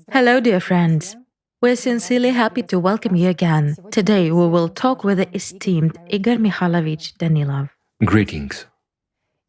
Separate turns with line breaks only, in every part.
Hello, dear friends. We're sincerely happy to welcome you again. Today we will talk with the esteemed Igor Mikhailovich Danilov.
Greetings.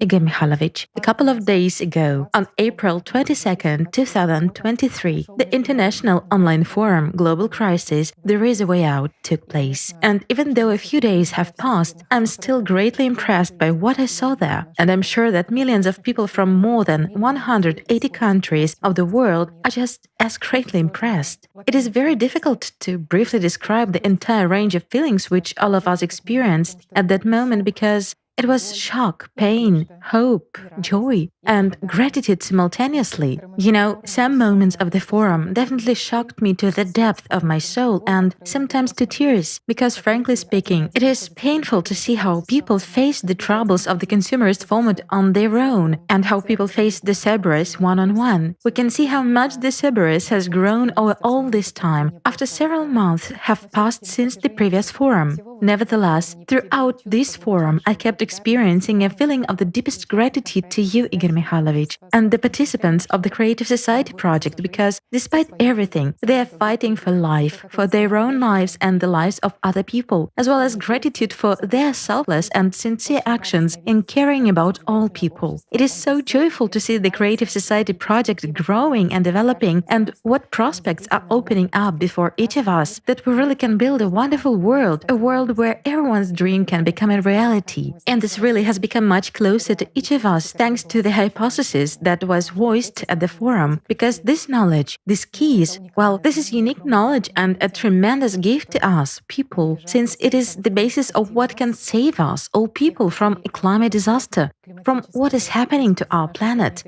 Igor Mikhailovich, a couple of days ago, on April 22nd, 2023, the international online forum Global Crisis There Is a Way Out took place. And even though a few days have passed, I'm still greatly impressed by what I saw there. And I'm sure that millions of people from more than 180 countries of the world are just as greatly impressed. It is very difficult to briefly describe the entire range of feelings which all of us experienced at that moment because it was shock, pain, hope, joy, and gratitude simultaneously. You know, some moments of the forum definitely shocked me to the depth of my soul and sometimes to tears, because frankly speaking, it is painful to see how people face the troubles of the consumerist format on their own and how people face the Cerberus one-on-one. We can see how much the Cerberus has grown over all this time, after several months have passed since the previous forum. Nevertheless, throughout this forum, I kept experiencing a feeling of the deepest gratitude to you, Igor Mikhailovich, and the participants of the Creative Society project because, despite everything, they are fighting for life, for their own lives and the lives of other people, as well as gratitude for their selfless and sincere actions in caring about all people. It is so joyful to see the Creative Society project growing and developing, and what prospects are opening up before each of us, that we really can build a wonderful world, a world where everyone's dream can become a reality. And this really has become much closer to each of us thanks to the hypothesis that was voiced at the forum, because this knowledge, these keys, well, this is unique knowledge and a tremendous gift to us, people, since it is the basis of what can save us, all people, from a climate disaster, from what is happening to our planet.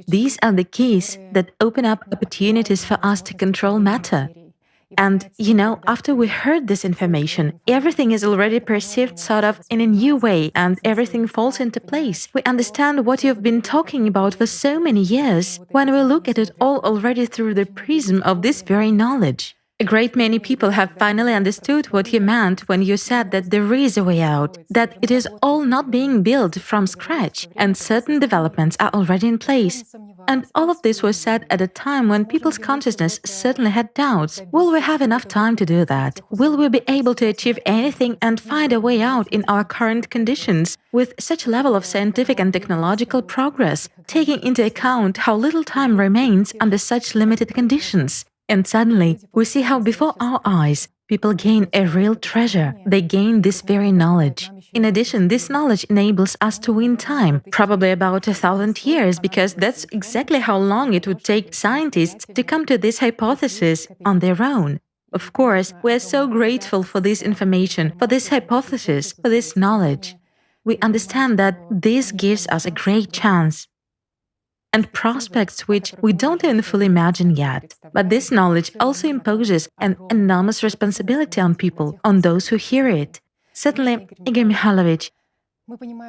These are the keys that open up opportunities for us to control matter. And, you know, after we heard this information, everything is already perceived sort of in a new way and everything falls into place. We understand what you've been talking about for so many years when we look at it all already through the prism of this very knowledge. A great many people have finally understood what you meant when you said that there is a way out, that it is all not being built from scratch, and certain developments are already in place. And all of this was said at a time when people's consciousness certainly had doubts. Will we have enough time to do that? Will we be able to achieve anything and find a way out in our current conditions with such a level of scientific and technological progress, taking into account how little time remains under such limited conditions? And suddenly, we see how before our eyes, people gain a real treasure. They gain this very knowledge. In addition, this knowledge enables us to win time, probably about 1,000 years, because that's exactly how long it would take scientists to come to this hypothesis on their own. Of course, we are so grateful for this information, for this hypothesis, for this knowledge. We understand that this gives us a great chance and prospects which we don't even fully imagine yet. But this knowledge also imposes an enormous responsibility on people, on those who hear it. Certainly, Igor Mikhailovich,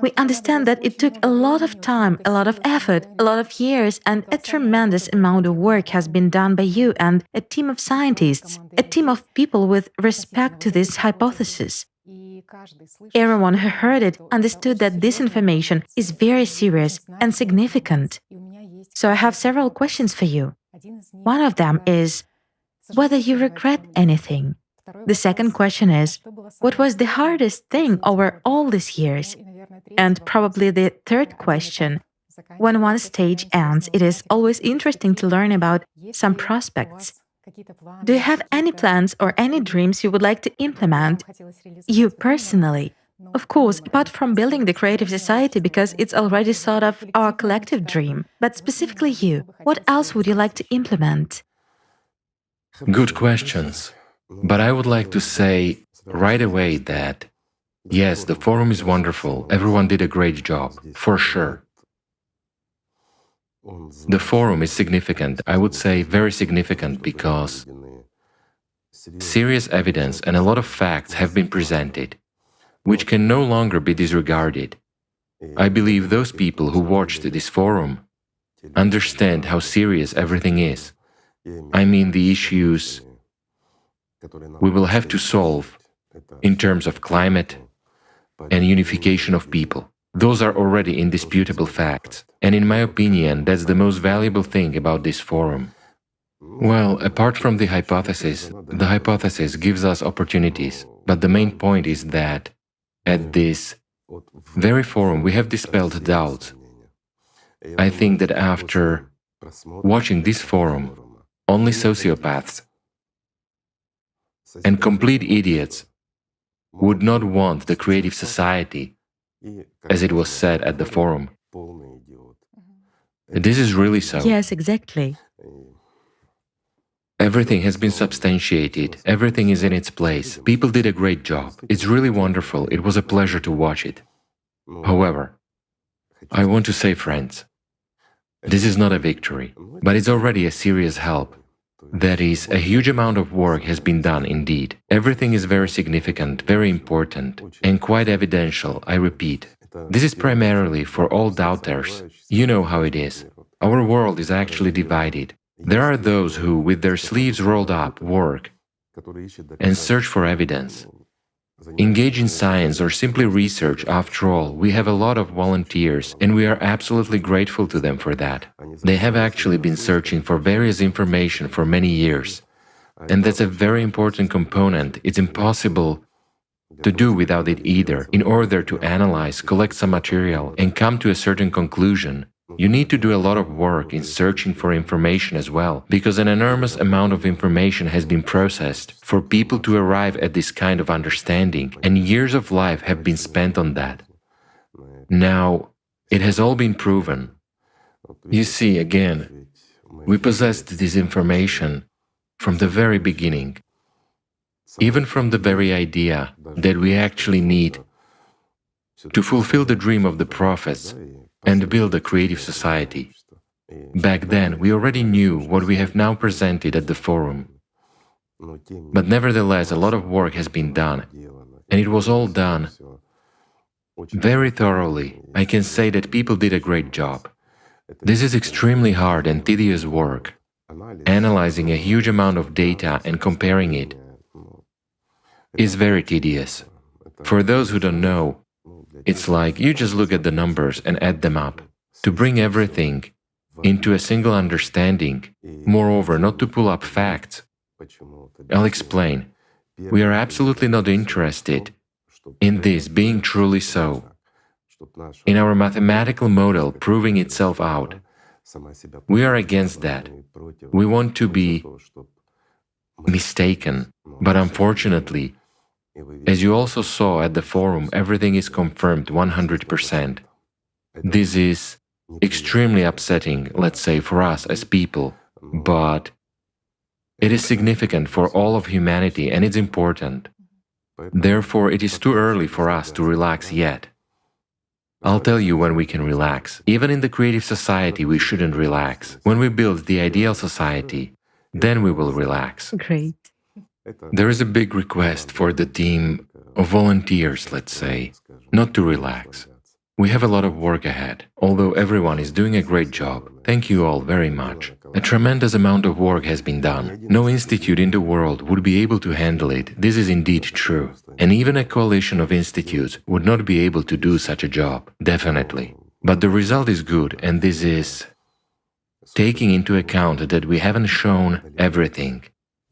we understand that it took a lot of time, a lot of effort, a lot of years, and a tremendous amount of work has been done by you and a team of scientists, a team of people with respect to this hypothesis. Everyone who heard it understood that this information is very serious and significant. So I have several questions for you. One of them is whether you regret anything. The second question is, what was the hardest thing over all these years? And probably the third question, when one stage ends, it is always interesting to learn about some prospects. Do you have any plans or any dreams you would like to implement, you personally? Of course, apart from building the Creative Society, because it's already sort of our collective dream, but specifically you, what else would you like to implement?
Good questions. But I would like to say right away that, yes, the forum is wonderful, everyone did a great job, for sure. The forum is significant, I would say very significant, because serious evidence and a lot of facts have been presented, which can no longer be disregarded. I believe those people who watched this forum understand how serious everything is. I mean the issues we will have to solve in terms of climate and unification of people. Those are already indisputable facts, and in my opinion, that's the most valuable thing about this forum. Well, apart from the hypothesis gives us opportunities, but the main point is that at this very forum we have dispelled doubts. I think that after watching this forum, only sociopaths and complete idiots would not want the creative society, as it was said at the forum. This is really so.
Yes, exactly.
Everything has been substantiated, everything is in its place. People did a great job. It's really wonderful, it was a pleasure to watch it. However, I want to say, friends, this is not a victory, but it's already a serious help. That is, a huge amount of work has been done indeed. Everything is very significant, very important, and quite evidential, I repeat. This is primarily for all doubters. You know how it is. Our world is actually divided. There are those who, with their sleeves rolled up, work and search for evidence. Engage in science or simply research. After all, we have a lot of volunteers and we are absolutely grateful to them for that. They have actually been searching for various information for many years. And that's a very important component. It's impossible to do without it either. In order to analyze, collect some material and come to a certain conclusion, you need to do a lot of work in searching for information as well, because an enormous amount of information has been processed for people to arrive at this kind of understanding, and years of life have been spent on that. Now, it has all been proven. You see, again, we possessed this information from the very beginning, even from the very idea that we actually need to fulfill the dream of the prophets and build a creative society. Back then, we already knew what we have now presented at the forum. But nevertheless, a lot of work has been done, and it was all done very thoroughly. I can say that people did a great job. This is extremely hard and tedious work. Analyzing a huge amount of data and comparing it is very tedious. For those who don't know, it's like you just look at the numbers and add them up. To bring everything into a single understanding, moreover, not to pull up facts. I'll explain. We are absolutely not interested in this being truly so, in our mathematical model proving itself out. We are against that. We want to be mistaken, but unfortunately, as you also saw at the forum, everything is confirmed 100%. This is extremely upsetting, let's say, for us as people, but it is significant for all of humanity and it's important. Therefore, it is too early for us to relax yet. I'll tell you when we can relax. Even in the creative society, we shouldn't relax. When we build the ideal society, then we will relax.
Great.
There is a big request for the team of volunteers, let's say, not to relax. We have a lot of work ahead, although everyone is doing a great job. Thank you all very much. A tremendous amount of work has been done. No institute in the world would be able to handle it. This is indeed true. And even a coalition of institutes would not be able to do such a job, definitely. But the result is good, and this is taking into account that we haven't shown everything.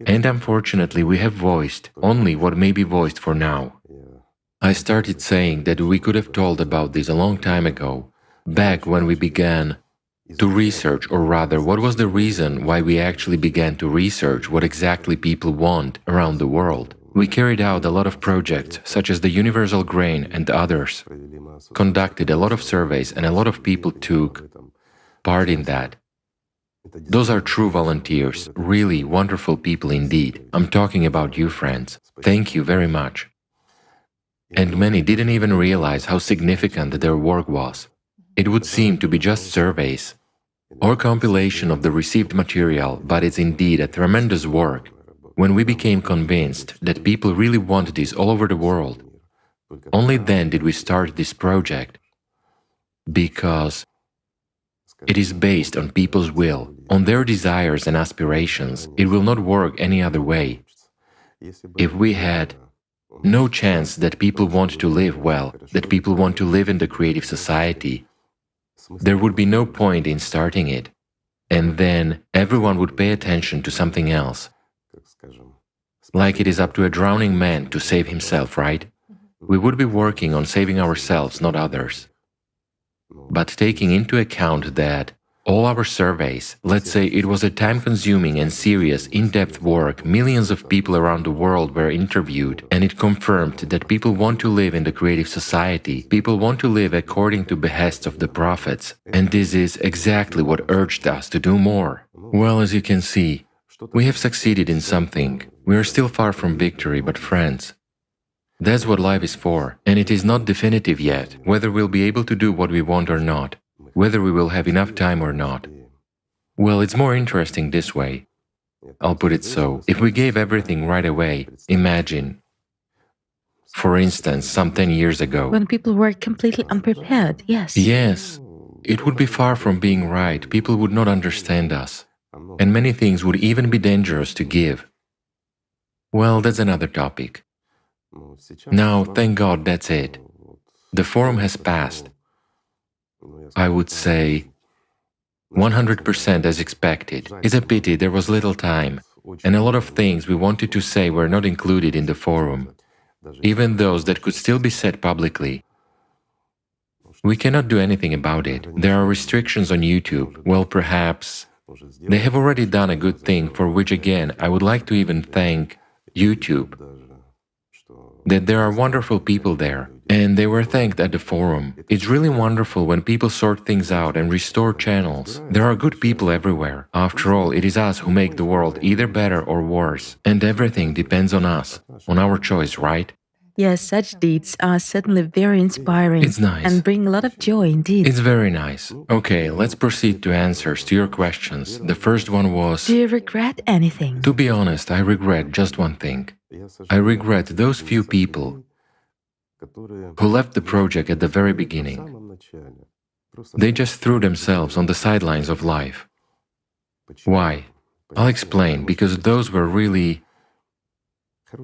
And unfortunately, we have voiced only what may be voiced for now. I started saying that we could have told about this a long time ago, back when we began to research, or rather, what was the reason why we actually began to research what exactly people want around the world. We carried out a lot of projects, such as the Universal Grain and others, conducted a lot of surveys, and a lot of people took part in that. Those are true volunteers, really wonderful people indeed. I'm talking about you, friends. Thank you very much. And many didn't even realize how significant their work was. It would seem to be just surveys or compilation of the received material, but it's indeed a tremendous work. When we became convinced that people really want this all over the world, only then did we start this project, because it is based on people's will, on their desires and aspirations. It will not work any other way. If we had no chance that people want to live well, that people want to live in the creative society, there would be no point in starting it. and then everyone would pay attention to something else. Like it is up to a drowning man to save himself, right? We would be working on saving ourselves, not others. But taking into account that all our surveys, let's say it was a time-consuming and serious, in-depth work, millions of people around the world were interviewed, and it confirmed that people want to live in the creative society, people want to live according to behests of the prophets, and this is exactly what urged us to do more. Well, as you can see, we have succeeded in something. We are still far from victory, but friends, that's what life is for, and it is not definitive yet, whether we'll be able to do what we want or not, whether we will have enough time or not. Well, it's more interesting this way. I'll put it so. If we gave everything right away, imagine, for instance, some 10 years ago.
When people were completely unprepared, yes.
Yes, it would be far from being right. People would not understand us, and many things would even be dangerous to give. Well, that's another topic. Now, thank God, that's it. The forum has passed. I would say 100% as expected. It's a pity there was little time, and a lot of things we wanted to say were not included in the forum, even those that could still be said publicly. We cannot do anything about it. There are restrictions on YouTube. Well, perhaps they have already done a good thing, for which again I would like to even thank YouTube, that there are wonderful people there, and they were thanked at the forum. It's really wonderful when people sort things out and restore channels. There are good people everywhere. After all, it is us who make the world either better or worse, and everything depends on us, on our choice, right?
Yes, such deeds are certainly very inspiring.
It's nice.
And bring a lot of joy indeed.
It's very nice. Okay, let's proceed to answers to your questions. The first one was...
Do you regret anything?
To be honest, I regret just one thing. I regret those few people who left the project at the very beginning. They just threw themselves on the sidelines of life. Why? I'll explain, because those were really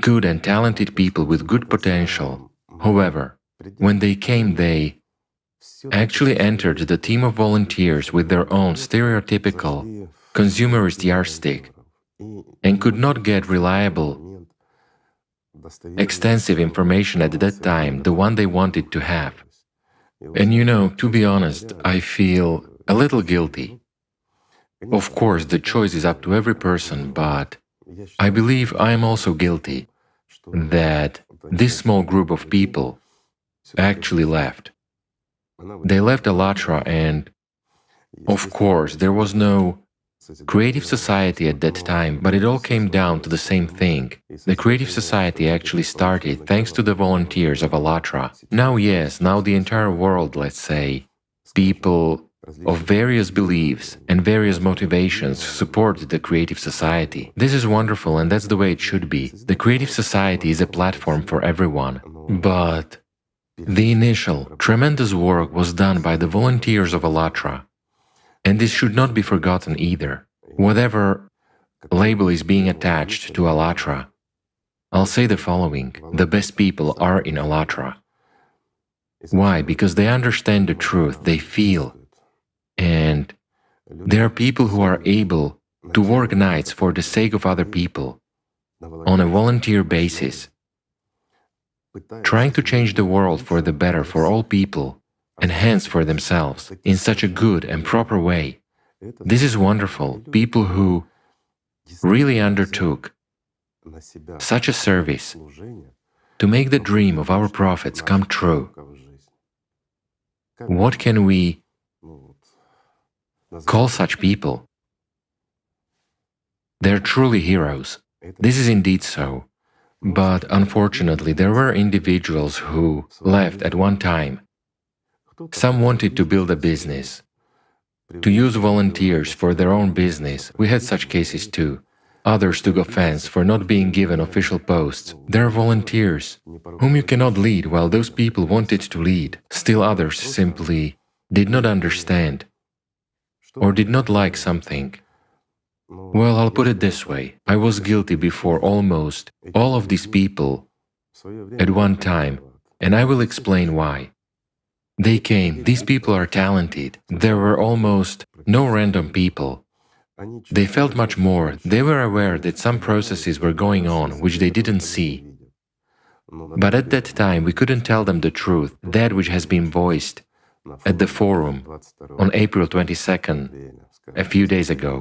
good and talented people with good potential. However, when they came, they actually entered the team of volunteers with their own stereotypical, consumerist yardstick and could not get reliable, extensive information at that time, the one they wanted to have. And you know, to be honest, I feel a little guilty. Of course, the choice is up to every person, but I believe I am also guilty that this small group of people actually left. They left Allatra, and of course, there was no creative society at that time, but it all came down to the same thing. The creative society actually started thanks to the volunteers of Allatra. Now, yes, now the entire world, let's say, people of various beliefs and various motivations support the creative society. This is wonderful, and that's the way it should be. The creative society is a platform for everyone. But the initial, tremendous work was done by the volunteers of Allatra. And this should not be forgotten either. Whatever label is being attached to Allatra, I'll say the following: the best people are in Allatra. Why? Because they understand the truth, they feel, and there are people who are able to work nights for the sake of other people on a volunteer basis, trying to change the world for the better for all people, and hence for themselves, in such a good and proper way. This is wonderful. People who really undertook such a service to make the dream of our prophets come true. What can we call such people? They're truly heroes. This is indeed so. But unfortunately, there were individuals who left at one time. Some wanted to build a business, to use volunteers for their own business. We had such cases too. Others took offense for not being given official posts. There are volunteers whom you cannot lead while those people wanted to lead. Still others simply did not understand or did not like something. Well, I'll put it this way. I was guilty before almost all of these people at one time, and I will explain why. They came, these people are talented. There were almost no random people. They felt much more. They were aware that some processes were going on which they didn't see. But at that time, we couldn't tell them the truth, that which has been voiced at the forum on April 22nd, a few days ago.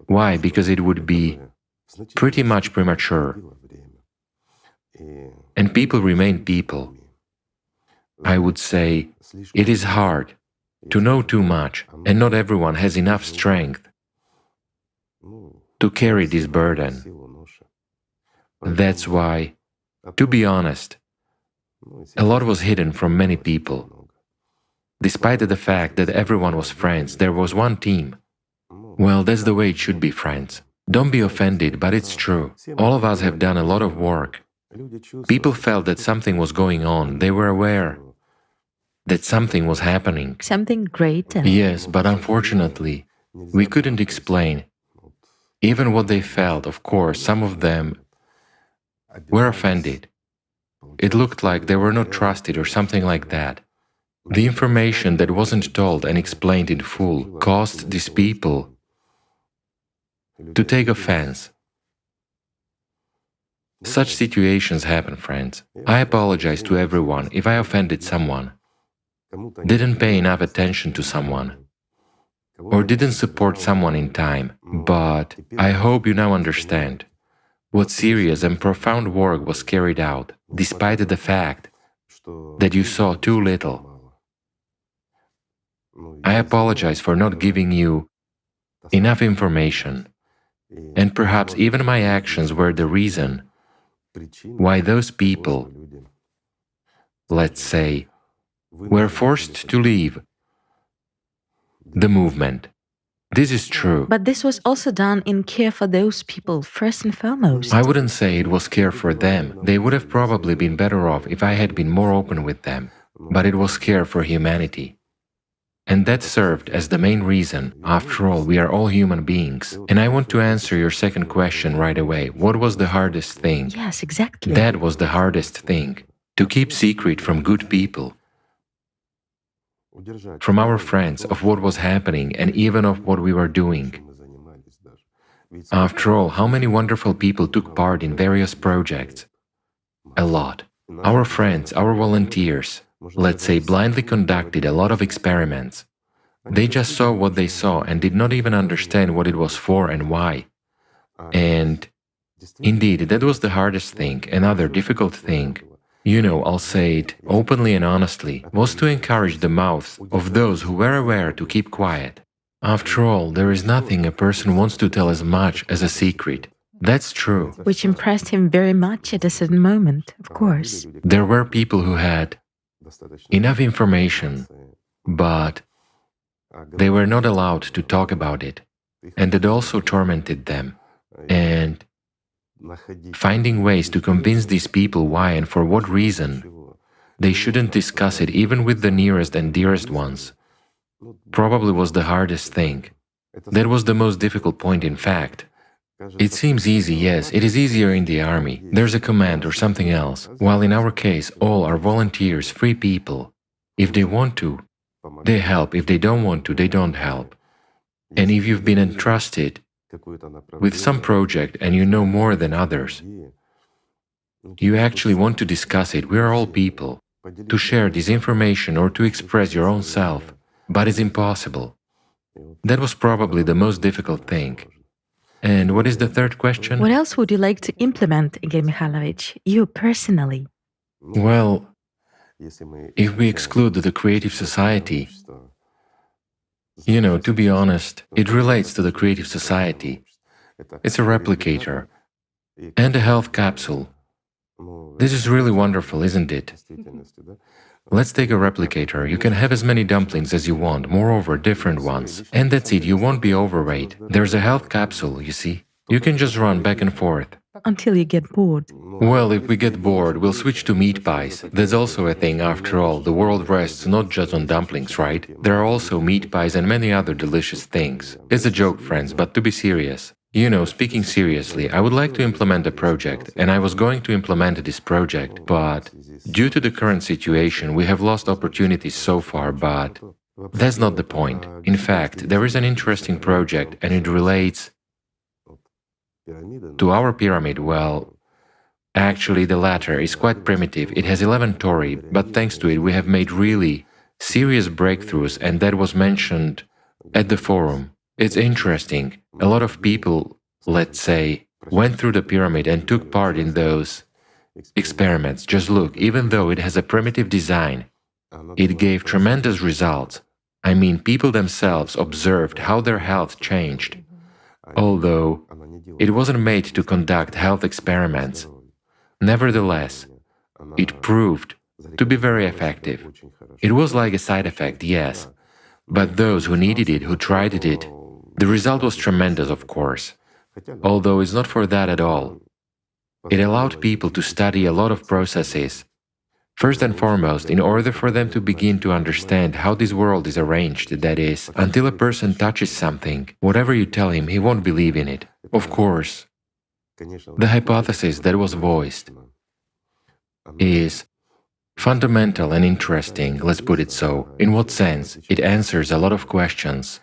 Why? Because it would be pretty much premature. And people remain people. I would say it is hard to know too much, and not everyone has enough strength to carry this burden. That's why, to be honest, a lot was hidden from many people. Despite the fact that everyone was friends, there was one team. Well, that's the way it should be, friends. Don't be offended, but it's true. All of us have done a lot of work. People felt that something was going on. They were aware that something was happening.
Something great.
Yes, but unfortunately, we couldn't explain. Even what they felt, of course, some of them were offended. It looked like they were not trusted or something like that. The information that wasn't told and explained in full caused these people to take offense. Such situations happen, friends. I apologize to everyone if I offended someone, didn't pay enough attention to someone, or didn't support someone in time. But I hope you now understand what serious and profound work was carried out, despite the fact that you saw too little. I apologize for not giving you enough information, and perhaps even my actions were the reason why those people, let's say, were forced to leave the movement. This is true.
But this was also done in care for those people, first and foremost.
I wouldn't say it was care for them. They would have probably been better off if I had been more open with them. But it was care for humanity. And that served as the main reason. After all, we are all human beings. And I want to answer your second question right away. What was the hardest thing?
Yes, exactly.
That was the hardest thing. To keep secret from good people, from our friends, of what was happening and even of what we were doing. After all, how many wonderful people took part in various projects? A lot. Our friends, our volunteers, let's say, blindly conducted a lot of experiments. They just saw what they saw and did not even understand what it was for and why. And indeed, that was the hardest thing. Another difficult thing, I'll say it openly and honestly, was to encourage the mouths of those who were aware to keep quiet. After all, there is nothing a person wants to tell as much as a secret. That's true.
Which impressed him very much at a certain moment, of course.
There were people who had enough information, but they were not allowed to talk about it, and it also tormented them. And finding ways to convince these people why and for what reason they shouldn't discuss it even with the nearest and dearest ones probably was the hardest thing. That was the most difficult point, in fact. It seems easy, yes, it is easier in the army. There's a command or something else, while in our case, all are volunteers, free people. If they want to, they help. If they don't want to, they don't help. And if you've been entrusted with some project and you know more than others, you actually want to discuss it. We are all people. To share this information or to express your own self, but it's impossible. That was probably the most difficult thing. And what is the third question?
What else would you like to implement, Igor Mikhailovich, you personally?
Well, if we exclude the creative society, to be honest, it relates to the creative society. It's a replicator and a health capsule. This is really wonderful, isn't it? Let's take a replicator. You can have as many dumplings as you want, moreover, different ones. And that's it, you won't be overweight. There's a health capsule, you see. You can just run back and forth.
Until you get bored.
Well, if we get bored, we'll switch to meat pies. That's also a thing, after all. The world rests not just on dumplings, right? There are also meat pies and many other delicious things. It's a joke, friends, but to be serious. Speaking seriously, I would like to implement a project, and I was going to implement this project, but due to the current situation, we have lost opportunities so far, but That's not the point. In fact, there is an interesting project and it relates to our pyramid. Well, actually, the latter is quite primitive. It has 11 tori, but thanks to it, we have made really serious breakthroughs, and that was mentioned at the forum. It's interesting. A lot of people, let's say, went through the pyramid and took part in those experiments. Just look, even though it has a primitive design, it gave tremendous results. I mean, people themselves observed how their health changed. Although it wasn't made to conduct health experiments, nevertheless, it proved to be very effective. It was like a side effect, yes, but those who needed it, who tried it, the result was tremendous, of course. Although it's not for that at all. It allowed people to study a lot of processes. First and foremost, in order for them to begin to understand how this world is arranged, that is, until a person touches something, whatever you tell him, he won't believe in it. Of course, the hypothesis that was voiced is fundamental and interesting, let's put it so. In what sense? It answers a lot of questions.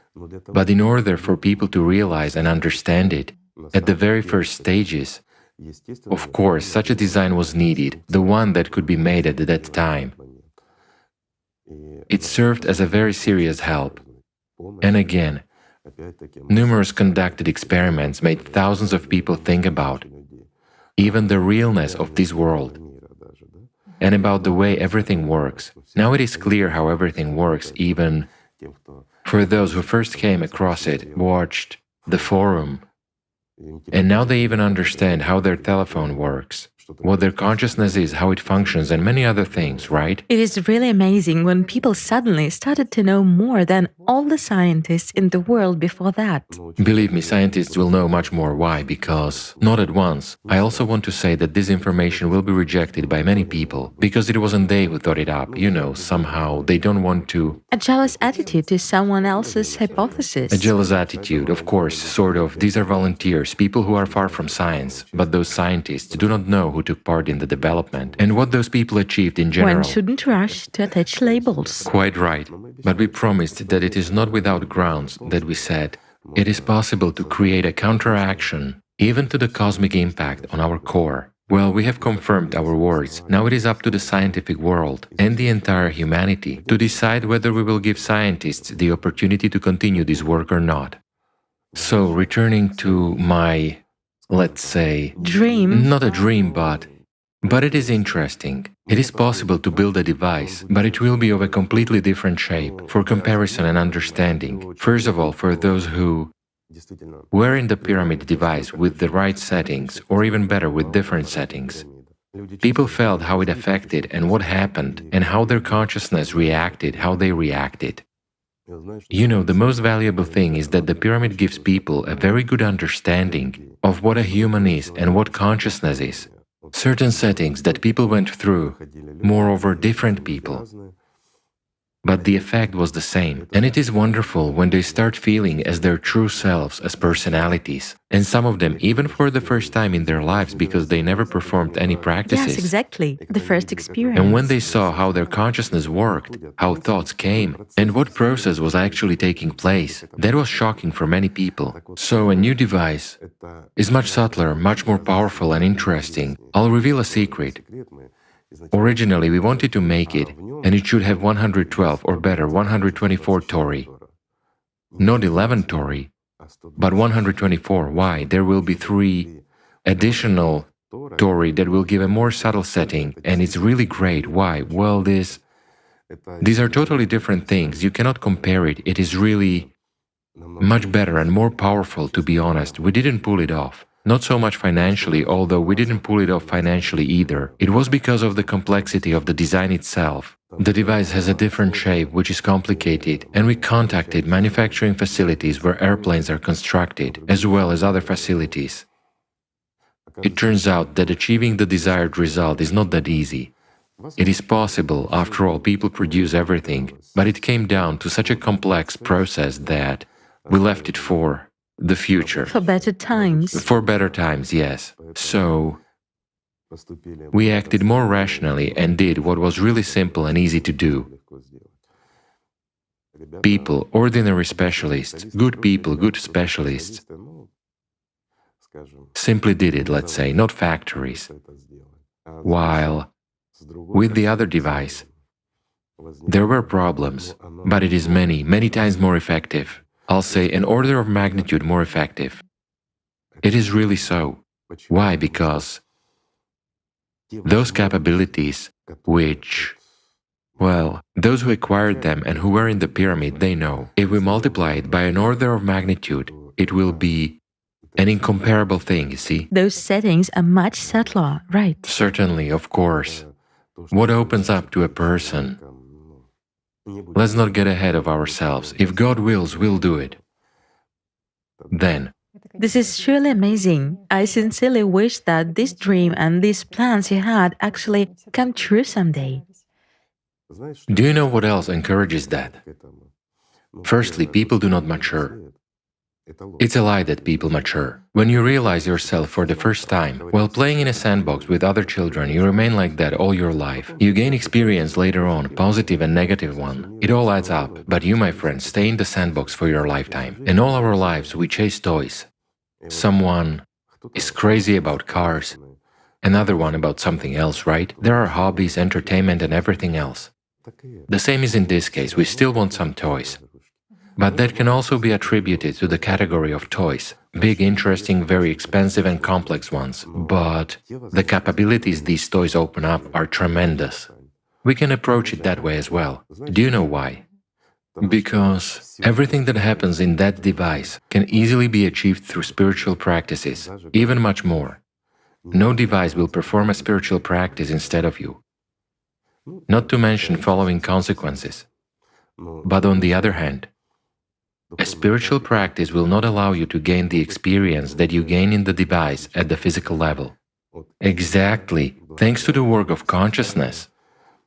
But in order for people to realize and understand it, at the very first stages, of course, such a design was needed, the one that could be made at that time. It served as a very serious help. And again, numerous conducted experiments made thousands of people think about even the realness of this world and about the way everything works. Now it is clear how everything works, even for those who first came across it, watched the forum, and now they even understand how their telephone works, what their consciousness is, how it functions, and many other things, right?
It is really amazing when people suddenly started to know more than all the scientists in the world before that.
Believe me, scientists will know much more. Why? Because, not at once. I also want to say that this information will be rejected by many people, because it wasn't they who thought it up. You know, somehow they don't want to...
A jealous attitude to someone else's hypothesis.
A jealous attitude, of course, sort of. These are volunteers, people who are far from science, but those scientists do not know who took part in the development and what those people achieved in general.
One shouldn't rush to attach labels.
Quite right. But we promised that it is not without grounds that we said it is possible to create a counteraction even to the cosmic impact on our core. Well, we have confirmed our words. Now it is up to the scientific world and the entire humanity to decide whether we will give scientists the opportunity to continue this work or not. So, returning to my, let's say,
dream.
Not a dream, but it is interesting. It is possible to build a device, but it will be of a completely different shape for comparison and understanding. First of all, for those who were in the pyramid device with the right settings, or even better, with different settings. People felt how it affected and what happened, and how their consciousness reacted, how they reacted. You know, the most valuable thing is that the pyramid gives people a very good understanding of what a human is and what consciousness is. Certain settings that people went through, moreover different people. But the effect was the same, and it is wonderful when they start feeling as their true selves, as personalities, and some of them even for the first time in their lives because they never performed any practices.
Yes, exactly, the first experience.
And when they saw how their consciousness worked, how thoughts came, and what process was actually taking place, that was shocking for many people. So a new device is much subtler, much more powerful and interesting. I'll reveal a secret. Originally, we wanted to make it, and it should have 112 or better 124 tori. Not 11 tori, but 124. Why? There will be 3 additional tori that will give a more subtle setting, and it's really great. Why? Well, these are totally different things. You cannot compare it. It is really much better and more powerful, to be honest. We didn't pull it off. Not so much financially, although we didn't pull it off financially either. It was because of the complexity of the design itself. The device has a different shape, which is complicated, and we contacted manufacturing facilities where airplanes are constructed, as well as other facilities. It turns out that achieving the desired result is not that easy. It is possible, after all, people produce everything, but it came down to such a complex process that we left it for the future.
For better times.
For better times, yes. So, we acted more rationally and did what was really simple and easy to do. People, ordinary specialists, good people, good specialists, simply did it, let's say, not factories. While with the other device, there were problems, but it is many, many times more effective. I'll say an order of magnitude more effective. It is really so. Why? Because those capabilities which, well, those who acquired them and who were in the pyramid, they know. If we multiply it by an order of magnitude, it will be an incomparable thing, you see?
Those settings are much subtler, right?
Certainly, of course. What opens up to a person? Let's not get ahead of ourselves. If God wills, we'll do it. Then,
This is surely amazing. I sincerely wish that this dream and these plans you had actually come true someday.
do you know what else encourages that? Firstly, people do not mature. It's a lie that people mature. When you realize yourself for the first time, while playing in a sandbox with other children, you remain like that all your life. You gain experience later on, positive and negative one. It all adds up, but you, my friend, stay in the sandbox for your lifetime. In all our lives, we chase toys. Someone is crazy about cars, another one about something else, right? There are hobbies, entertainment, and everything else. The same is in this case, we still want some toys. But that can also be attributed to the category of toys, big, interesting, very expensive and complex ones. But the capabilities these toys open up are tremendous. We can approach it that way as well. Do you know why? Because everything that happens in that device can easily be achieved through spiritual practices, even much more. No device will perform a spiritual practice instead of you. Not to mention following consequences. But on the other hand, a spiritual practice will not allow you to gain the experience that you gain in the device at the physical level. Exactly, thanks to the work of consciousness.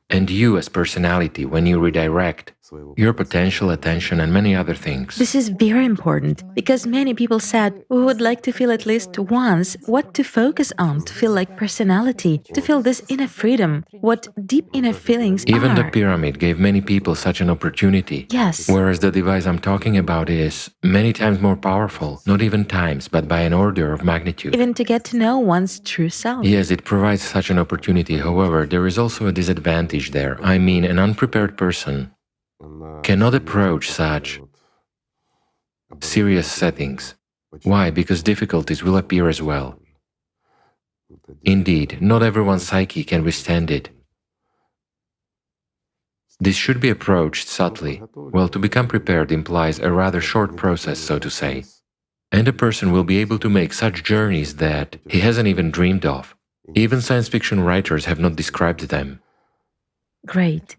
And you as personality, when you redirect your potential, attention, and many other things.
This is very important because many people said we would like to feel at least once what to focus on, to feel like personality, to feel this inner freedom, what deep inner feelings
Even the
are.
pyramid gave many people such an opportunity.
Yes.
Whereas the device I'm talking about is many times more powerful, not even times, but by an order of magnitude.
Even to get to know one's true self.
Yes, it provides such an opportunity. However, there is also a disadvantage there. I mean, an unprepared person cannot approach such serious settings. Why? Because difficulties will appear as well. Indeed, not everyone's psyche can withstand it. This should be approached subtly. Well, to become prepared implies a rather short process, so to say. And a person will be able to make such journeys that he hasn't even dreamed of. Even science fiction writers have not described them.
Great.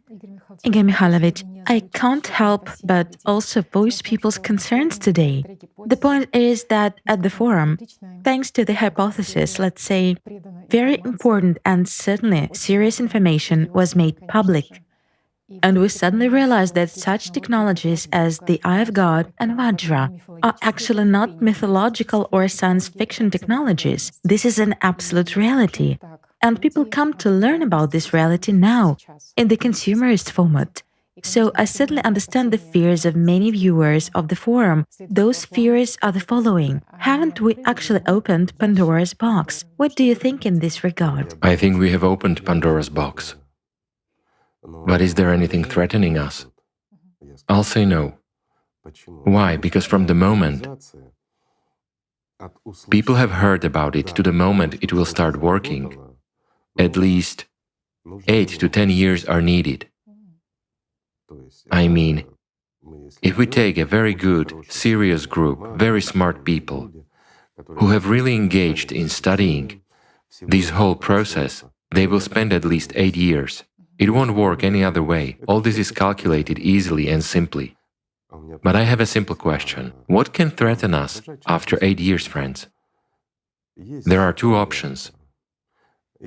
Igor Mikhailovich, I can't help but also voice people's concerns today. The point is that at the forum, thanks to the hypothesis, let's say, very important and certainly serious information was made public. And we suddenly realized that such technologies as the Eye of God and Vajra are actually not mythological or science fiction technologies. This is an absolute reality. And people come to learn about this reality now, in the consumerist format. So I certainly understand the fears of many viewers of the forum. Those fears are the following. Haven't we actually opened Pandora's box? What do you think in this regard?
I think we have opened Pandora's box. But is there anything threatening us? I'll say no. Why? Because from the moment people have heard about it to the moment it will start working, at least 8 to 10 years are needed. I mean, if we take a very good, serious group, very smart people, who have really engaged in studying this whole process, they will spend at least 8 years. It won't work any other way. All this is calculated easily and simply. But I have a simple question. What can threaten us after 8 years, friends? There are two options.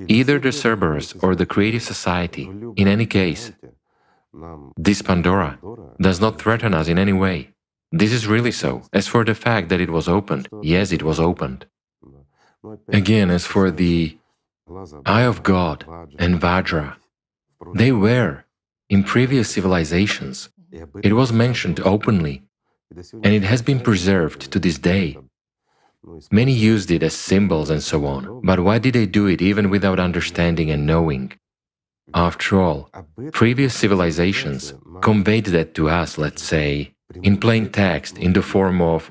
Either the Cerberus or the creative society. In any case, this Pandora does not threaten us in any way. This is really so. As for the fact that it was opened, yes, it was opened. Again, as for the Eye of God and Vajra, they were in previous civilizations. It was mentioned openly, and it has been preserved to this day. Many used it as symbols and so on, but why did they do it even without understanding and knowing? After all, previous civilizations conveyed that to us, let's say, in plain text, in the form of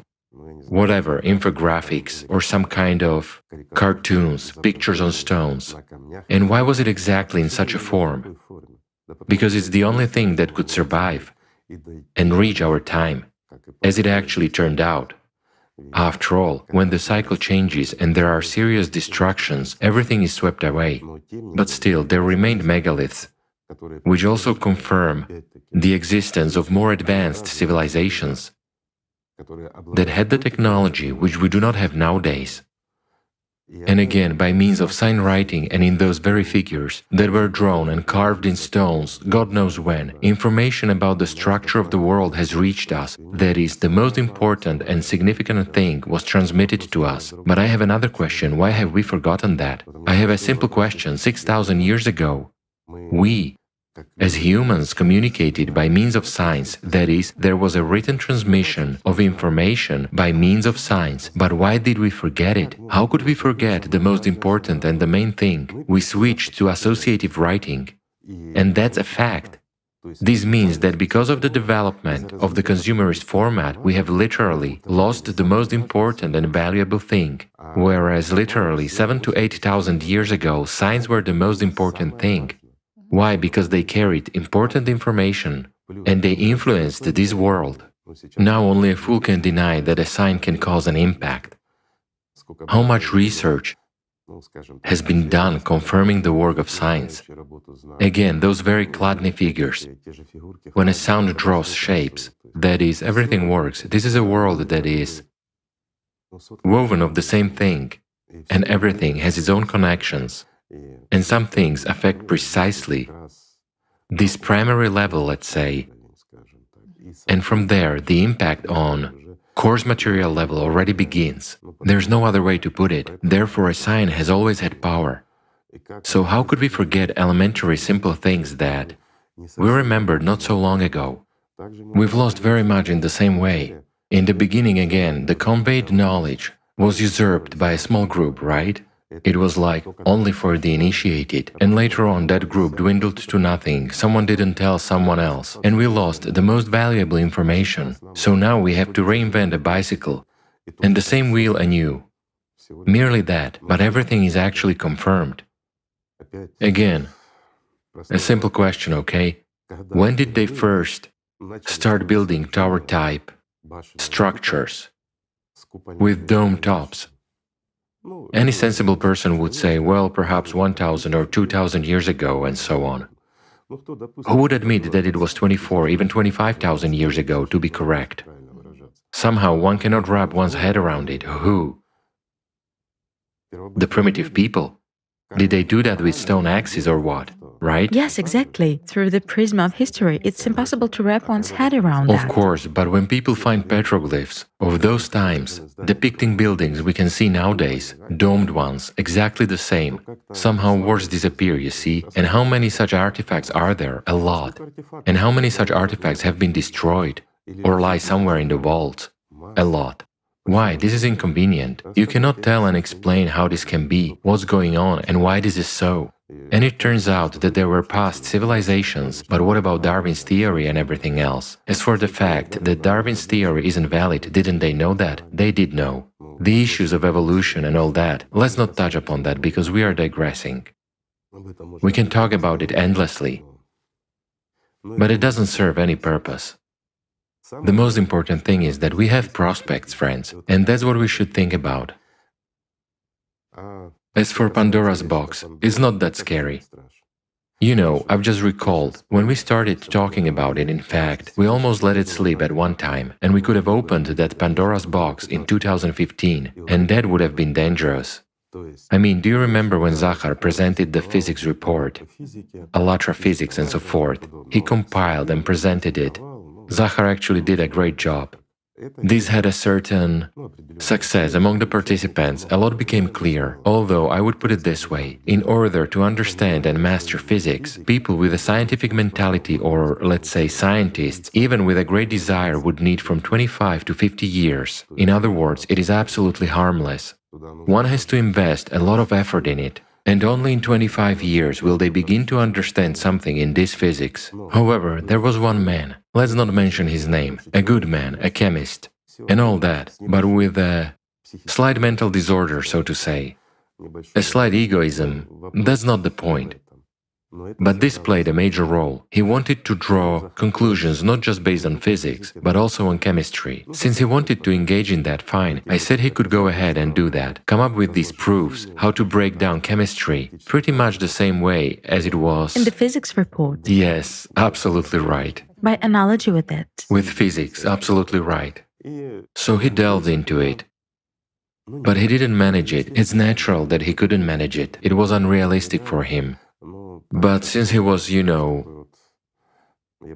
whatever, infographics or some kind of cartoons, pictures on stones. And why was it exactly in such a form? Because it's the only thing that could survive and reach our time, as it actually turned out. After all, when the cycle changes and there are serious destructions, everything is swept away. But still, there remained megaliths, which also confirm the existence of more advanced civilizations that had the technology which we do not have nowadays. And again, by means of sign writing and in those very figures that were drawn and carved in stones, God knows when, information about the structure of the world has reached us. That is, the most important and significant thing was transmitted to us. But I have another question, why have we forgotten that? I have a simple question, 6,000 years ago, we, as humans, communicated by means of signs, that is, there was a written transmission of information by means of signs. But why did we forget it? How could we forget the most important and the main thing? We switched to associative writing. And that's a fact. This means that because of the development of the consumerist format, we have literally lost the most important and valuable thing. Whereas literally 7,000 to 8,000 years ago, signs were the most important thing. Why? Because they carried important information and they influenced this world. Now only a fool can deny that a sign can cause an impact. How much research has been done confirming the work of signs? Again, those very Chladni figures. When a sound draws shapes, that is, everything works. This is a world that is woven of the same thing, and everything has its own connections. And some things affect precisely this primary level, let's say, and from there the impact on coarse material level already begins. There's no other way to put it. Therefore, a sign has always had power. So how could we forget elementary simple things that we remembered not so long ago? We've lost very much in the same way. In the beginning, again, the conveyed knowledge was usurped by a small group, right? It was like only for the initiated, and later on that group dwindled to nothing, someone didn't tell someone else, and we lost the most valuable information. So now we have to reinvent a bicycle, and the same wheel anew. Merely that, but everything is actually confirmed. Again, a simple question, okay? When did they first start building tower-type structures with dome tops? Any sensible person would say, well, perhaps 1,000 or 2,000 years ago, and so on. Who would admit that it was 24, even 25,000 years ago, to be correct? Somehow one cannot wrap one's head around it. Who? The primitive people. Did they do that with stone axes or what? Right?
Yes, exactly. Through the prism of history, it's impossible to wrap one's head around that.
Of course, but when people find petroglyphs of those times, depicting buildings we can see nowadays, domed ones, exactly the same, somehow words disappear, you see? And how many such artifacts are there? A lot. And how many such artifacts have been destroyed or lie somewhere in the vaults? A lot. Why? This is inconvenient. You cannot tell and explain how this can be, what's going on, and why this is so. And it turns out that there were past civilizations, but what about Darwin's theory and everything else? As for the fact that Darwin's theory isn't valid, didn't they know that? They did know. The issues of evolution and all that, let's not touch upon that because we are digressing. We can talk about it endlessly, but it doesn't serve any purpose. The most important thing is that we have prospects, friends, and that's what we should think about. As for Pandora's box, it's not that scary. You know, I've just recalled, when we started talking about it, in fact, we almost let it slip at one time, and we could have opened that Pandora's box in 2015, and that would have been dangerous. I mean, do you remember when Zachar presented the physics report, Allat physics and so forth? He compiled and presented it. Zachar actually did a great job. This had a certain success among the participants. A lot became clear, although I would put it this way. In order to understand and master physics, people with a scientific mentality, or let's say scientists, even with a great desire, would need from 25 to 50 years. In other words, it is absolutely harmless. One has to invest a lot of effort in it. And only in 25 years will they begin to understand something in this physics. However, there was one man, let's not mention his name, a good man, a chemist, and all that, but with a slight mental disorder, so to say, a slight egoism. That's not the point. But this played a major role. He wanted to draw conclusions not just based on physics, but also on chemistry. Since he wanted to engage in that, fine, I said he could go ahead and do that, come up with these proofs, how to break down chemistry, pretty much the same way as it was
in the physics report.
Yes, absolutely right.
By analogy with it.
With physics, absolutely right. So he delved into it. But he didn't manage it. It's natural that he couldn't manage it. It was unrealistic for him. But since he was,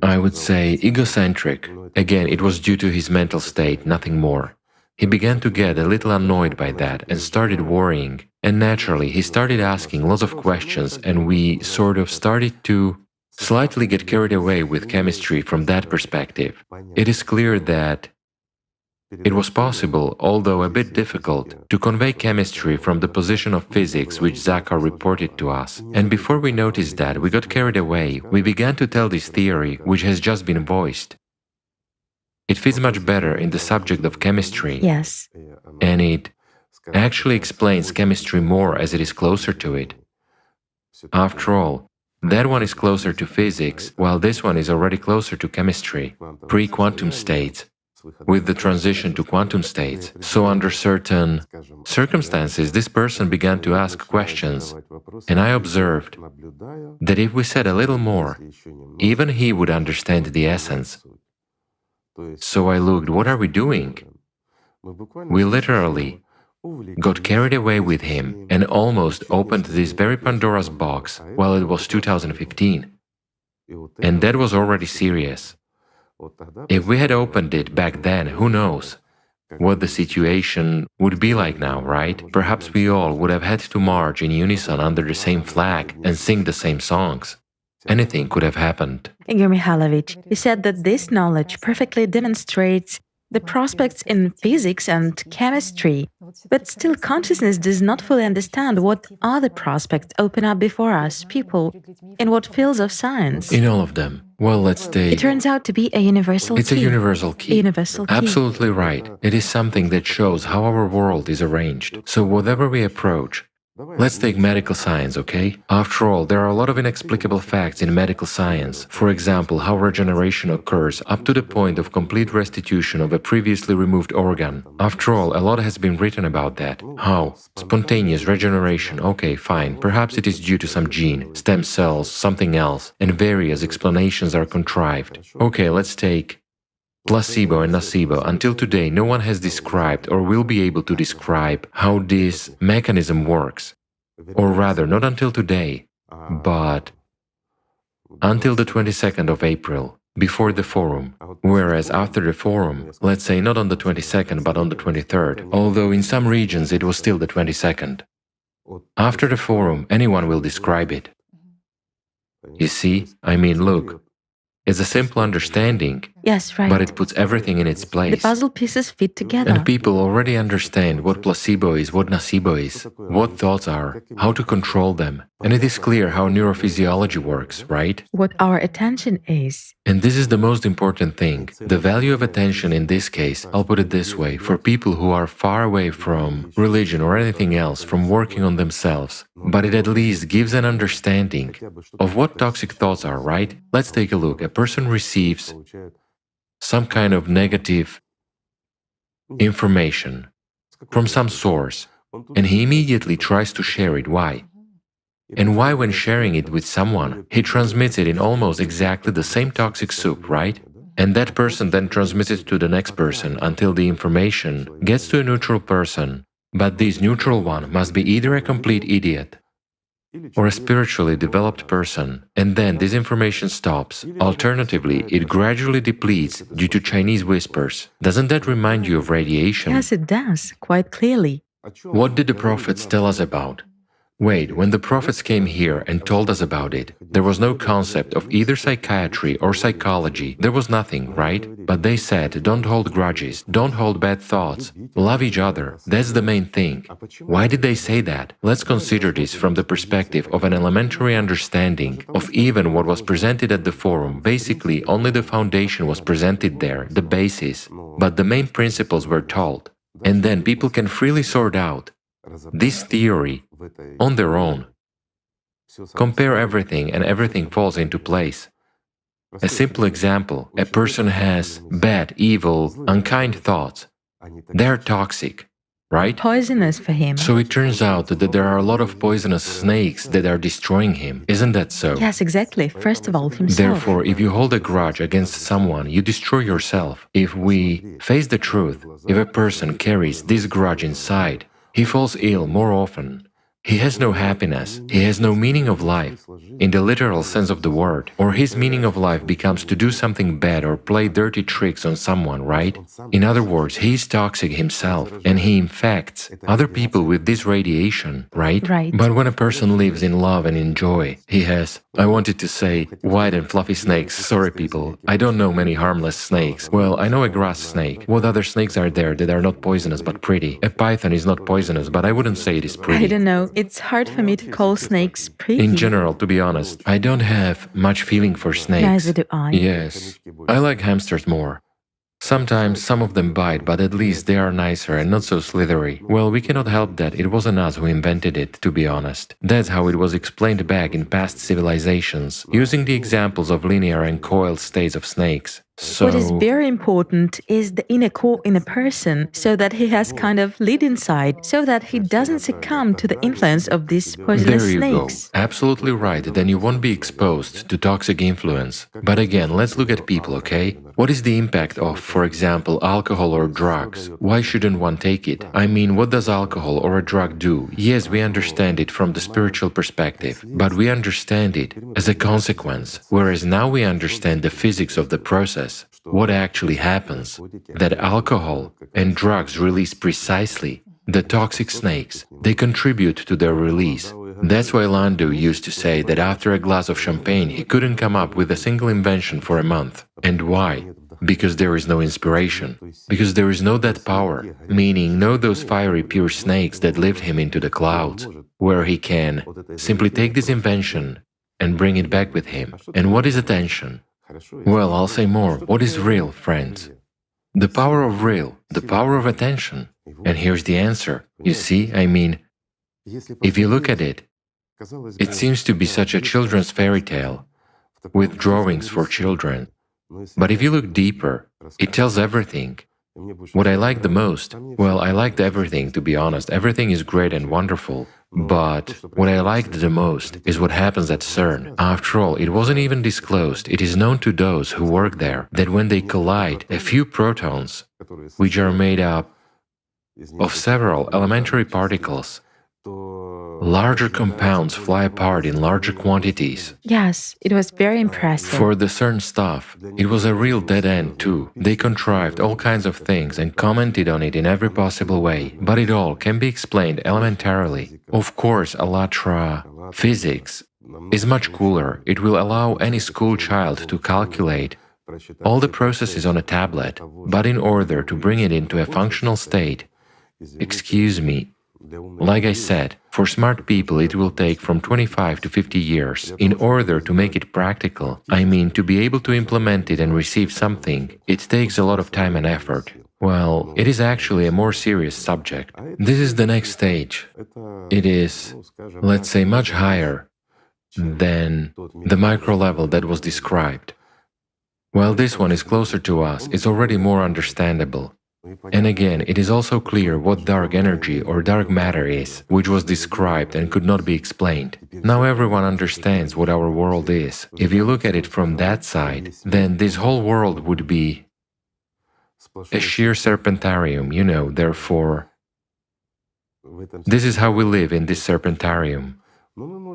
I would say egocentric, again, it was due to his mental state, nothing more. He began to get a little annoyed by that and started worrying. And naturally, he started asking lots of questions, and we sort of started to slightly get carried away with chemistry from that perspective. It is clear that it was possible, although a bit difficult, to convey chemistry from the position of physics which Zakar reported to us. And before we noticed that, we got carried away. We began to tell this theory, which has just been voiced. It fits much better in the subject of chemistry.
Yes.
And it actually explains chemistry more as it is closer to it. After all, that one is closer to physics, while this one is already closer to chemistry, pre-quantum states, with the transition to quantum states. So under certain circumstances, this person began to ask questions, and I observed that if we said a little more, even he would understand the essence. So I looked, what are we doing? We literally got carried away with him and almost opened this very Pandora's box while it was 2015. And that was already serious. If we had opened it back then, who knows what the situation would be like now, right? Perhaps we all would have had to march in unison under the same flag and sing the same songs. Anything could have happened.
Igor Mikhailovich, you said that this knowledge perfectly demonstrates the prospects in physics and chemistry, but still consciousness does not fully understand what other prospects open up before us, people, in what fields of science.
In all of them. Well, let's take...
It turns out to be a universal key.
It's a universal key.
A universal key.
Absolutely right. It is something that shows how our world is arranged. So whatever we approach, let's take medical science, okay? After all, there are a lot of inexplicable facts in medical science. For example, how regeneration occurs up to the point of complete restitution of a previously removed organ. After all, a lot has been written about that. How? Spontaneous regeneration, okay, fine. Perhaps it is due to some gene, stem cells, something else, and various explanations are contrived. Okay, let's take placebo and nocebo. Until today, no one has described or will be able to describe how this mechanism works. Or rather, not until today, but until the 22nd of April, before the forum. Whereas after the forum, let's say not on the 22nd, but on the 23rd, although in some regions it was still the 22nd. After the forum, anyone will describe it. You see, I mean, look. It's a simple understanding,
yes, right.
But it puts everything in its place.
The puzzle pieces fit together.
And people already understand what placebo is, what nocebo is, what thoughts are, how to control them. And it is clear how neurophysiology works, right?
What our attention is.
And this is the most important thing. The value of attention in this case, I'll put it this way, for people who are far away from religion or anything else, from working on themselves. But it at least gives an understanding of what toxic thoughts are, right? Let's take a look. A person receives some kind of negative information from some source, and he immediately tries to share it. Why? And why, when sharing it with someone, he transmits it in almost exactly the same toxic soup, right? And that person then transmits it to the next person until the information gets to a neutral person. But this neutral one must be either a complete idiot or a spiritually developed person, and then this information stops. Alternatively, it gradually depletes due to Chinese whispers. Doesn't that remind you of radiation?
Yes, it does, quite clearly.
What did the prophets tell us about? Wait, when the prophets came here and told us about it, there was no concept of either psychiatry or psychology. There was nothing, right? But they said, don't hold grudges, don't hold bad thoughts, love each other. That's the main thing. Why did they say that? Let's consider this from the perspective of an elementary understanding of even what was presented at the forum. Basically, only the foundation was presented there, the basis. But the main principles were told. And then people can freely sort out this theory on their own. Compare everything and everything falls into place. A simple example, a person has bad, evil, unkind thoughts. They're toxic, right?
Poisonous for him.
So it turns out that there are a lot of poisonous snakes that are destroying him. Isn't that so?
Yes, exactly. First of all, himself.
Therefore, if you hold a grudge against someone, you destroy yourself. If we face the truth, if a person carries this grudge inside, he falls ill more often. He has no happiness, he has no meaning of life, in the literal sense of the word, or his meaning of life becomes to do something bad or play dirty tricks on someone, right? In other words, he is toxic himself, and he infects other people with this radiation, right?
Right.
But when a person lives in love and in joy, he has, I wanted to say, white and fluffy snakes, sorry people, I don't know many harmless snakes. Well, I know a grass snake. What other snakes are there that are not poisonous but pretty? A python is not poisonous, but I wouldn't say it is pretty.
I don't know. It's hard for me to call snakes pretty.
In general, to be honest, I don't have much feeling for snakes.
Neither do I.
Yes, I like hamsters more. Sometimes some of them bite, but at least they are nicer and not so slithery. Well, we cannot help that, it wasn't us who invented it, to be honest. That's how it was explained back in past civilizations, using the examples of linear and coiled states of snakes. So,
what is very important is the inner core in a person, so that he has kind of lid inside, so that he doesn't succumb to the influence of these poisonous
there you
snakes.
go. Absolutely right, then you won't be exposed to toxic influence. But again, let's look at people, okay? What is the impact of, for example, alcohol or drugs? Why shouldn't one take it? I mean, what does alcohol or a drug do? Yes, we understand it from the spiritual perspective, but we understand it as a consequence, whereas now we understand the physics of the process. What actually happens? That alcohol and drugs release precisely the toxic snakes. They contribute to their release. That's why Landau used to say that after a glass of champagne he couldn't come up with a single invention for a month. And why? Because there is no inspiration. Because there is no that power, meaning no those fiery pure snakes that lift him into the clouds, where he can simply take this invention and bring it back with him. And what is attention? Well, I'll say more. What is real, friends? The power of real, the power of attention. And here's the answer. You see, I mean, if you look at it, it seems to be such a children's fairy tale, with drawings for children. But if you look deeper, it tells everything. What I like the most? Well, I liked everything, to be honest. Everything is great and wonderful. But what I liked the most is what happens at CERN. After all, it wasn't even disclosed. It is known to those who work there that when they collide, a few protons, which are made up of several elementary particles, larger compounds fly apart in larger quantities.
Yes, it was very impressive.
For the CERN stuff, it was a real dead end too. They contrived all kinds of things and commented on it in every possible way, but it all can be explained elementarily. Of course, Allat physics is much cooler. It will allow any school child to calculate all the processes on a tablet, but in order to bring it into a functional state, excuse me, like I said, for smart people it will take from 25 to 50 years. In order to make it practical, I mean to be able to implement it and receive something, it takes a lot of time and effort. Well, it is actually a more serious subject. This is the next stage. It is, let's say, much higher than the micro level that was described. While this one is closer to us, it's already more understandable. And again, it is also clear what dark energy or dark matter is, which was described and could not be explained. Now everyone understands what our world is. If you look at it from that side, then this whole world would be a sheer serpentarium, you know, therefore, this is how we live in this serpentarium.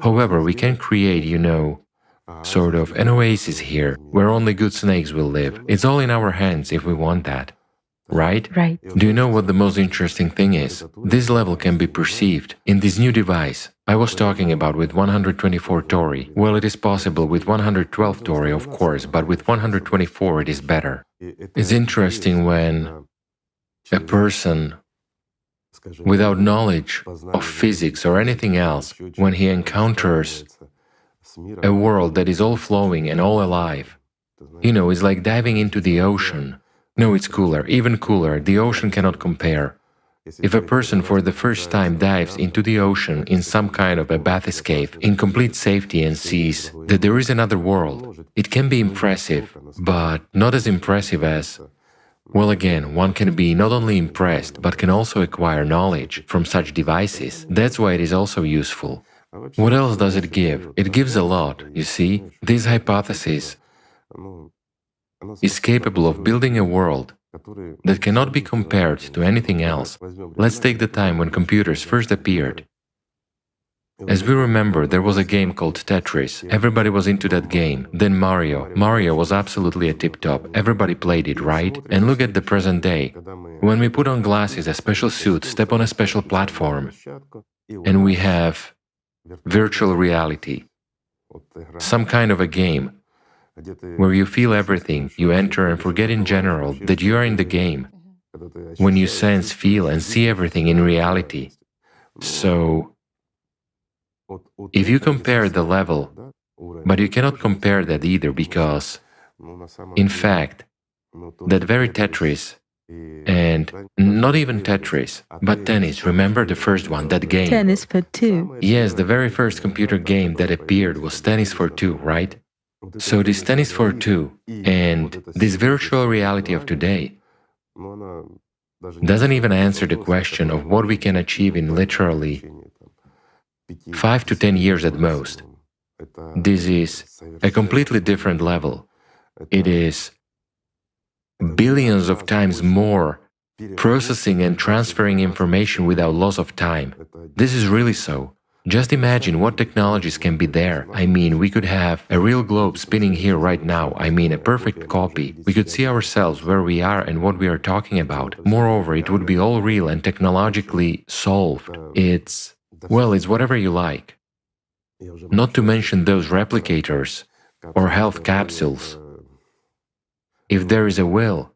However, we can create, sort of an oasis here where only good snakes will live. It's all in our hands if we want that. Right?
Right.
Do you know what the most interesting thing is? This level can be perceived in this new device. I was talking about with 124 Tori. Well, it is possible with 112 Tori, of course, but with 124 it is better. It's interesting when a person without knowledge of physics or anything else, when he encounters a world that is all flowing and all alive, it's like diving into the ocean. No, it's cooler, even cooler. The ocean cannot compare. If a person for the first time dives into the ocean in some kind of a bath escape, in complete safety and sees that there is another world, it can be impressive, but not as impressive as… Well, again, one can be not only impressed, but can also acquire knowledge from such devices. That's why it is also useful. What else does it give? It gives a lot, you see. This hypothesis is capable of building a world that cannot be compared to anything else. Let's take the time when computers first appeared. As we remember, there was a game called Tetris. Everybody was into that game. Then Mario. Mario was absolutely a tip-top. Everybody played it, right? And look at the present day. When we put on glasses, a special suit, step on a special platform, and we have virtual reality, some kind of a game, where you feel everything, you enter and forget in general that you are in the game, when you sense, feel and see everything in reality. So, if you compare the level, but you cannot compare that either because, in fact, that very Tetris, and not even Tetris, but tennis, remember the first one, that game?
Tennis for two.
Yes, the very first computer game that appeared was Tennis for Two, right? So this Tennis for Two and this virtual reality of today doesn't even answer the question of what we can achieve in literally 5 to 10 years at most. This is a completely different level. It is billions of times more processing and transferring information without loss of time. This is really so. Just imagine what technologies can be there. I mean, we could have a real globe spinning here right now. I mean, a perfect copy. We could see ourselves where we are and what we are talking about. Moreover, it would be all real and technologically solved. It's whatever you like. Not to mention those replicators or health capsules. If there is a will,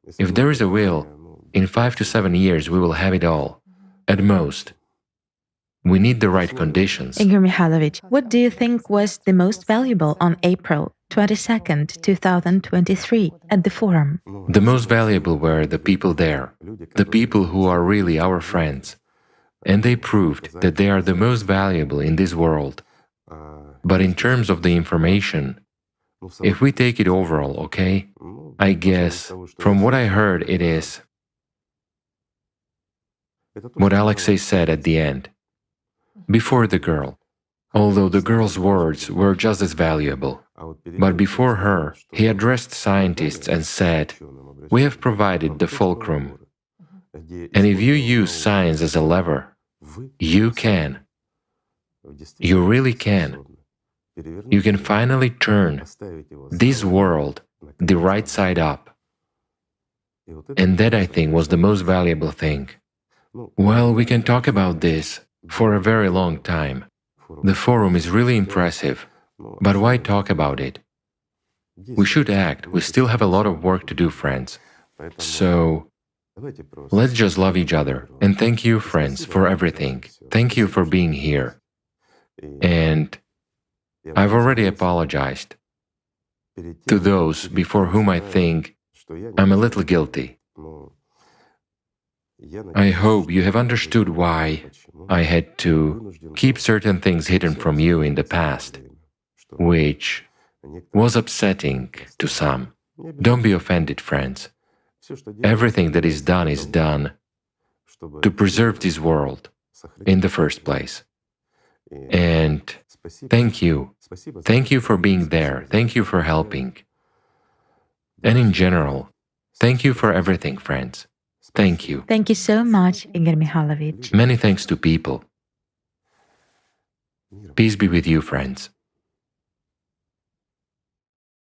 in 5 to 7 years we will have it all, at most. We need the right conditions.
Igor Mikhailovich, what do you think was the most valuable on April 22nd, 2023 at the forum?
The most valuable were the people there, the people who are really our friends. And they proved that they are the most valuable in this world. But in terms of the information, if we take it overall, okay, I guess, from what I heard, it is what Alexei said at the end, before the girl, although the girl's words were just as valuable. But before her, he addressed scientists and said, "We have provided the fulcrum. And if you use science as a lever, you can. You really can. You can finally turn this world the right side up." And that, I think, was the most valuable thing. Well, we can talk about this for a very long time. The forum is really impressive, but why talk about it? We should act. We still have a lot of work to do, friends. So, let's just love each other. And thank you, friends, for everything. Thank you for being here. And I've already apologized to those before whom I think I'm a little guilty. I hope you have understood why I had to keep certain things hidden from you in the past, which was upsetting to some. Don't be offended, friends. Everything that is done to preserve this world in the first place. And thank you. Thank you for being there. Thank you for helping. And in general, thank you for everything, friends. Thank you.
Thank you so much, Igor Mikhailovich.
Many thanks to people. Peace be with you, friends.